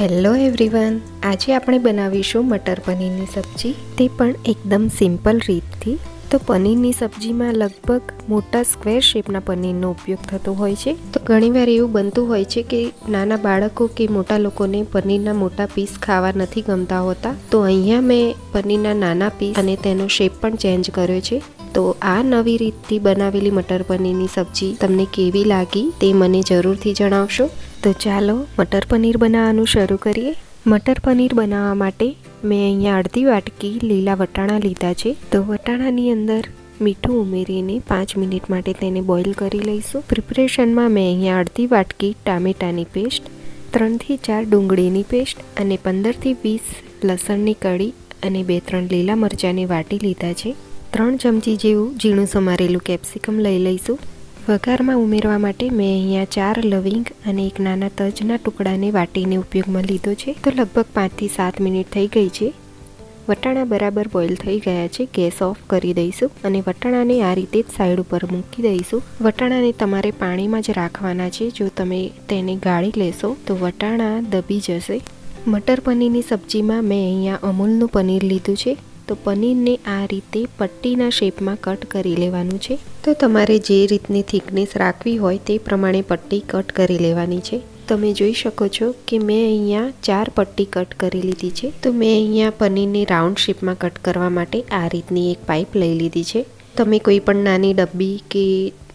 Hello everyone, આજે આપણે બનાવીશું મટર પનીરની સબ્જી, તે પણ એકદમ સિમ્પલ રીતથી. તો પનીરની સબ્જીમાં લગભગ મોટા સ્ક્વેર શેપના પનીરનો ઉપયોગ થતો હોય છે. તો ઘણીવાર એવું બનતું હોય છે કે નાના બાળકો કે મોટા લોકોને પનીરના મોટા પીસ ખાવા નથી ગમતા હોતા. તો અહીંયા મેં પનીરના નાના પીસ અને તેનો શેપ પણ ચેન્જ કર્યો છે. તો આ નવી રીતથી બનાવેલી મટર પનીરની સબ્જી તમને કેવી લાગી તે મને જરૂરથી જણાવશો. તો ચાલો મટર પનીર બનાવવાનું શરૂ કરીએ. મટર પનીર બનાવવા માટે મેં અહીંયા અડધી વાટકી લીલા વટાણા લીધા છે. તો વટાણાની અંદર મીઠું ઉમેરીને 5 મિનિટ માટે તેને બોઇલ કરી લઈશું. પ્રિપરેશનમાં મેં અહીંયા અડધી વાટકી ટામેટાની પેસ્ટ, 3 થી 4 ડુંગળીની પેસ્ટ અને 15 થી 20 લસણની કળી અને 2-3 લીલા મરચાંને વાટી લીધા છે. 3 ચમચી જેવું ઝીણું સમારેલું કેપ્સિકમ લઈ લઈશું. વઘારમાં ઉમેરવા માટે મેં અહીંયા 4 લવિંગ અને એક નાના તજના ટુકડાને વાટીને ઉપયોગમાં લીધો છે. તો લગભગ 5 થી 7 મિનિટ થઈ ગઈ છે. વટાણા બરાબર બોઇલ થઈ ગયા છે. ગેસ ઓફ કરી દઈશું અને વટાણાને આ રીતે જ સાઈડ ઉપર મૂકી દઈશું. વટાણાને તમારે પાણીમાં જ રાખવાના છે. જો તમે તેને ગાળી લેશો તો વટાણા દબી જશે. મટર પનીરની સબ્જીમાં મેં અહીંયા અમૂલનું પનીર લીધું છે. તો પનીરને આ રીતે પટ્ટીના શેપમાં કટ કરી લેવાનું છે. તો તમારે જે રીતની થિકનેસ રાખવી હોય તે પ્રમાણે પટ્ટી કટ કરી લેવાની છે. તમે જોઈ શકો છો કે મેં અહીંયા 4 પટ્ટી કટ કરી લીધી છે. તો મેં અહીંયા પનીરને રાઉન્ડ શેપમાં કટ કરવા માટે આ રીતની એક પાઇપ લઈ લીધી છે. તમે કોઈ પણ નાની ડબ્બી કે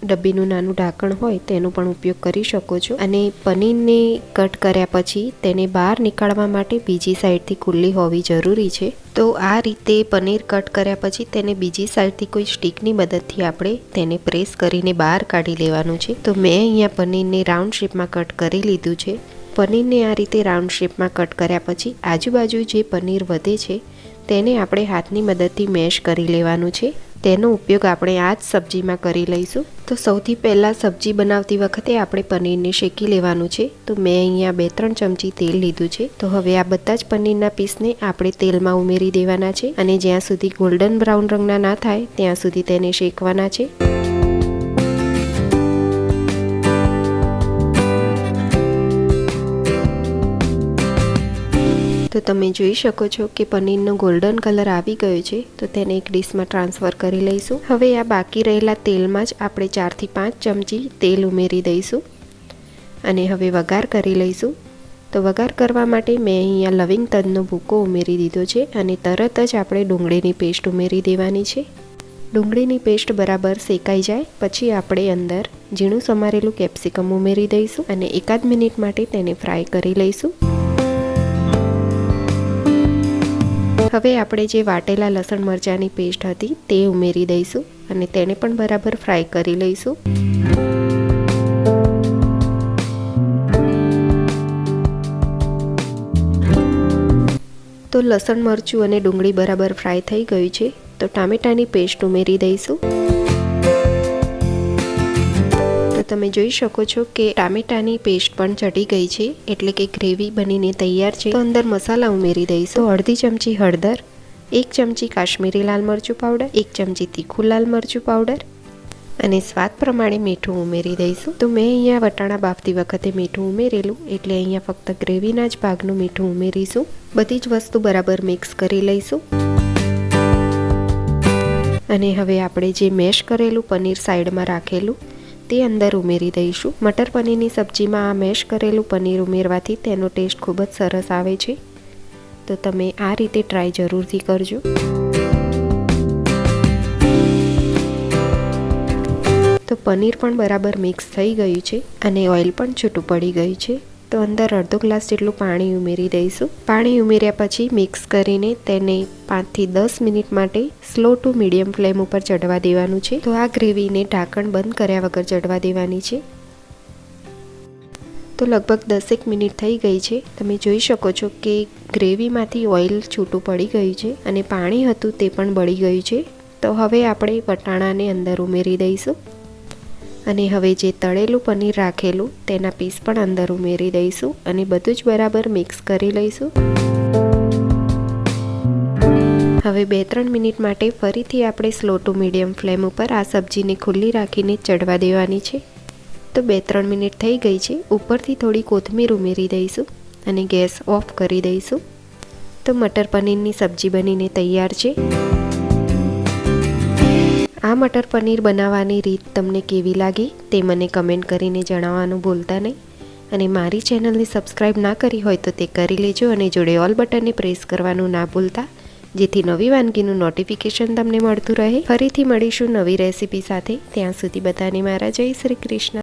ડબ્બીનું નાનું ઢાંકણ હોય તેનો પણ ઉપયોગ કરી શકો છો. અને પનીરને કટ કર્યા પછી તેને બહાર નીકાળવા માટે બીજી સાઈડથી ખુલ્લી હોવી જરૂરી છે. તો આ રીતે પનીર કટ કર્યા પછી તેને બીજી સાઈડથી કોઈ સ્ટીકની મદદથી આપણે તેને પ્રેસ કરીને બહાર કાઢી લેવાનું છે. તો મેં અહીંયા પનીરને રાઉન્ડ શેપમાં કટ કરી લીધું છે. પનીરને આ રીતે રાઉન્ડ શેપમાં કટ કર્યા પછી આજુબાજુ જે પનીર વધે છે તેને આપણે હાથની મદદથી મેશ કરી લેવાનું છે. તેનો ઉપયોગ આપણે આ જ સબ્જીમાં કરી લઈશું. તો સૌથી પહેલાં સબ્જી બનાવતી વખતે આપણે પનીરને શેકી લેવાનું છે. તો મેં અહીંયા 2-3 ચમચી તેલ લીધું છે. તો હવે આ બધા જ પનીરના પીસને આપણે તેલમાં ઉમેરી દેવાના છે અને જ્યાં સુધી ગોલ્ડન બ્રાઉન રંગના ના થાય ત્યાં સુધી તેને શેકવાના છે. તો તમે જોઈ શકો છો કે પનીરનો ગોલ્ડન કલર આવી ગયો છે. તો તેને એક ડીશમાં ટ્રાન્સફર કરી લઈશું. હવે આ બાકી રહેલા તેલમાં જ આપણે 4 થી 5 ચમચી તેલ ઉમેરી દઈશું અને હવે વઘાર કરી લઈશું. તો વઘાર કરવા માટે મેં અહીંયા લવિંગ તજનો ભૂકો ઉમેરી દીધો છે અને તરત જ આપણે ડુંગળીની પેસ્ટ ઉમેરી દેવાની છે. ડુંગળીની પેસ્ટ બરાબર શેકાઈ જાય પછી આપણે અંદર ઝીણું સમારેલું કેપ્સિકમ ઉમેરી દઈશું અને 1 મિનિટ માટે તેને ફ્રાય કરી લઈશું. હવે આપણે જે વાટેલા લસણ મરચાંની પેસ્ટ હતી તે ઉમેરી દઈશું અને તેને પણ બરાબર ફ્રાય કરી લઈશું. તો લસણ મરચું અને ડુંગળી બરાબર ફ્રાય થઈ ગયું છે. તો ટામેટાની પેસ્ટ ઉમેરી દઈશું. તો તમે જોઈ શકો છો કે ટામેટાની પેસ્ટ પણ ચડી ગઈ છે, એટલે કે ગ્રેવી બનીને તૈયાર છે. તો અંદર મસાલા ઉમેરી દઈશું. તો અડધી ચમચી હળદર, 1 ચમચી કાશ્મીરી લાલ મરચું પાવડર, 1 ચમચી તીખું લાલ મરચું પાવડર અને સ્વાદ પ્રમાણે મીઠું ઉમેરી દઈશું. તો મેં અહીંયા વટાણા બાફતી વખતે મીઠું ઉમેરેલું એટલે અહીંયા ફક્ત ગ્રેવીના જ ભાગનું મીઠું ઉમેરીશું. બધી જ વસ્તુ બરાબર મિક્સ કરી લઈશું. અને હવે આપણે જે મેશ કરેલું પનીર સાઈડમાં રાખેલું તે અંદર ઉમેરી દઈશું. મટર પનીરની સબ્જીમાં આ મેશ કરેલું પનીર ઉમેરવાથી તેનો ટેસ્ટ ખૂબ જ સરસ આવે છે. તો તમે આ રીતે ટ્રાય જરૂરથી કરજો. તો પનીર પણ બરાબર મિક્સ થઈ ગયું છે અને ઓઇલ પણ છૂટું પડી ગયું છે. તો અંદર અડધો ગ્લાસ જેટલું પાણી ઉમેરી દઈશું. પાણી ઉમેર્યા પછી મિક્સ કરીને તેને 5 થી 10 મિનિટ માટે સ્લો ટુ મીડિયમ ફ્લેમ ઉપર ચડવા દેવાનું છે. તો આ ગ્રેવીને ઢાંકણ બંધ કર્યા વગર ચડવા દેવાની છે. તો લગભગ 10 મિનિટ થઈ ગઈ છે. તમે જોઈ શકો છો કે ગ્રેવીમાંથી ઓઇલ છૂટું પડી ગયું છે અને પાણી હતું તે પણ બળી ગયું છે. તો હવે આપણે વટાણાને અંદર ઉમેરી દઈશું અને હવે જે તળેલું પનીર રાખેલું તેના પીસ પણ અંદર ઉમેરી દઈશું અને બધું જ બરાબર મિક્સ કરી લઈશું. હવે 2-3 મિનિટ માટે ફરીથી આપણે સ્લો ટુ મીડિયમ ફ્લેમ ઉપર આ સબ્જીને ખુલ્લી રાખીને ચડવા દેવાની છે. તો 2-3 મિનિટ થઈ ગઈ છે. ઉપરથી થોડી કોથમીર ઉમેરી દઈશું અને ગેસ ઓફ કરી દઈશું. તો મટર પનીરની સબ્જી બનીને તૈયાર છે. આ મટર પનીર બનાવવાની રીત તમને કેવી લાગી તે મને કમેન્ટ કરીને જણાવવાનું ભૂલતા નહીં. અને મારી ચેનલને સબસ્ક્રાઈબ ના કરી હોય તો તે કરી લેજો અને જોડે ઓલ બટનને પ્રેસ કરવાનું ના ભૂલતા, જેથી નવી વાનગીનું નોટિફિકેશન તમને મળતું રહે. ફરીથી મળીશું નવી રેસીપી સાથે. ત્યાં સુધી બધાને મારા જય શ્રી કૃષ્ણ.